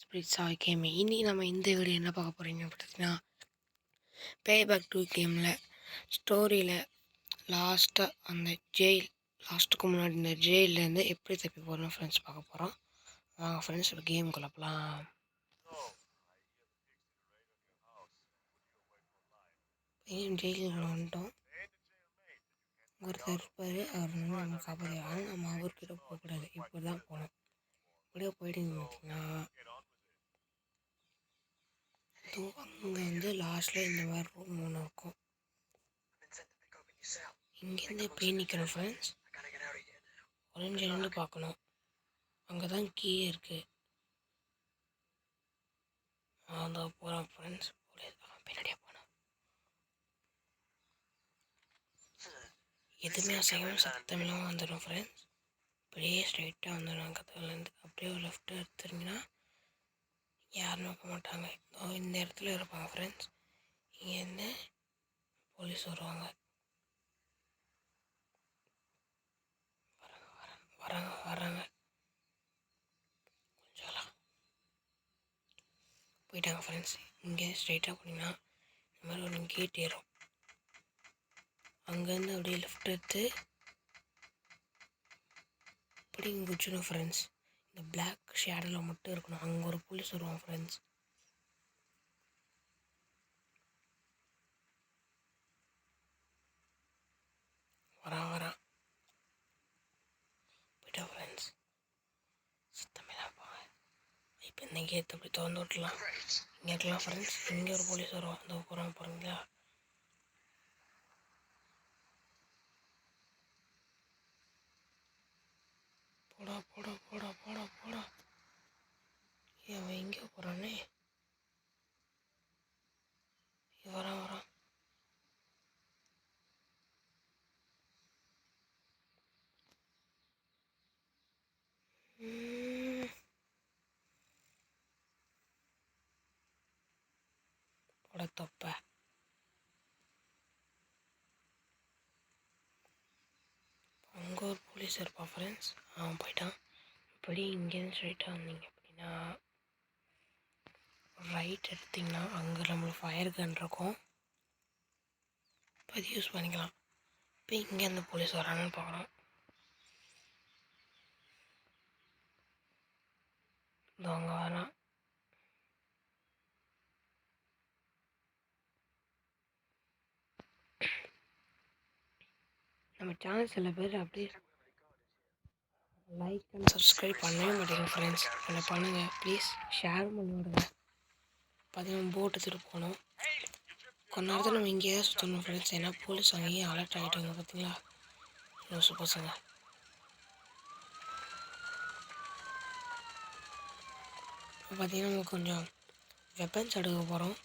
Spirits of game. இன்றைக்கி நம்ம இந்த வீடியோ என்ன பார்க்க போகிறீங்கன்னு பார்த்தீங்கன்னா, பே பேக் 2 கேமில் ஸ்டோரியில் லாஸ்ட்டாக அந்த லாஸ்ட்டுக்கு முன்னாடி இந்த ஜெயிலேருந்து எப்படி தப்பி போகிறோம் ஃப்ரெண்ட்ஸ் பார்க்க போகிறோம். வாங்க ஃப்ரெண்ட்ஸ் ஒரு கேம் குழப்பலாம். ஜெயிலுக்கு வந்துட்டோம். ஒருத்தர் இருப்பார், அவர் வந்து நம்ம காப்பாற்றுவாங்க. நம்ம அவர்கிட்ட போகக்கூடாது, இப்படி தான் போகணும். இப்படியே போயிட்டீங்கன்னு பார்த்தீங்கன்னா, அங்கே வந்து லாஸ்ட்டில் இந்த மாதிரி ரூம் ஒன்று இருக்கும். இங்கேருந்து இப்படியே நிற்கணும் ஃப்ரெண்ட்ஸ். ஒளிஞ்சு நின்று பார்க்கணும். அங்கே தான் கீ இருக்குது. அந்த போகிறோம் ஃப்ரெண்ட்ஸ். பின்னாடியே போனோம். எதுவுமே அசையும், சத்தமெல்லாம் வந்துடும் ஃப்ரெண்ட்ஸ். அப்படியே ஸ்ட்ரைட்டாக வந்துடும் கதவுலேருந்து. அப்படியே ஒரு லெஃப்ட் எடுத்துருங்கன்னா யாரும் நோக்க மாட்டாங்க. இந்த இடத்துல இருப்பாங்க ஃப்ரெண்ட்ஸ். இங்கேருந்து போலீஸ் வருவாங்க. வராங்க கொஞ்சம் போயிட்டாங்க ஃப்ரெண்ட்ஸ். இங்கே ஸ்ட்ரைட்டாக போனீங்கன்னா இந்த மாதிரி ஒரு கேட் ஏறும். அங்கேருந்து அப்படியே லெஃப்ட் எடுத்து அப்படி இங்கே குச்சிடும் ஃப்ரெண்ட்ஸ். இந்த பிளாக் ஷேடோவில் மட்டும் இருக்கணும். அங்கே ஒரு போலீஸ் வருவாங்க ஃப்ரெண்ட்ஸ். வரான் போயிட்டா ஃப்ரெண்ட்ஸ். சுத்தமெல்லாம் போங்க. இப்போ இந்த கேட் அப்படி திறந்து விட்டுலாம். இங்கே இருக்கலாம் ஃப்ரெண்ட்ஸ். இங்கே ஒரு போலீஸ் வருவான். அந்த போகிறான் போகிறீங்களா? போடா. அவன் எங்கே போகிறானே? வரான். போட தொப்ப. அங்கே ஒரு போலீஸ் இருப்பான் ஃப்ரெண்ட்ஸ். அவன் போயிட்டான். இப்படி இங்கேருந்து ஸ்ட்ரைட்டாக வந்தீங்க அப்படின்னா ரைட் எடுத்திங்கன்னா அங்கே நம்மளுக்கு ஃபயர் கன் இருக்கும். இப்போ அது யூஸ் பண்ணிக்கலாம். இப்போ இங்கே அந்த போலீஸ் வரான்னு பார்க்குறோம். இதோ அங்கே வரான். நம்ம சேனல் சில பேர் அப்படியே லைக் அண்ட் சப்ஸ்கிரைப் பண்ணவே மாட்டேங்க ஃப்ரெண்ட்ஸ். அதை பண்ணுங்கள் ப்ளீஸ். ஷேர் பண்ணி விடுங்க. பார்த்தீங்கன்னா போட் எடுத்துகிட்டு போகணும். கொஞ்ச நேரத்தில் நம்ம இங்கேயே சுற்றணும் ஃப்ரெண்ட்ஸ். ஏன்னா போலீஸ் அங்கேயே அலர்ட் ஆகிட்டாங்க. பார்த்தீங்களா யோசிச்சு பசங்க. இப்போ பார்த்தீங்கன்னா நம்ம கொஞ்சம் வெப்பன்ஸ் எடுக்க போகிறோம்.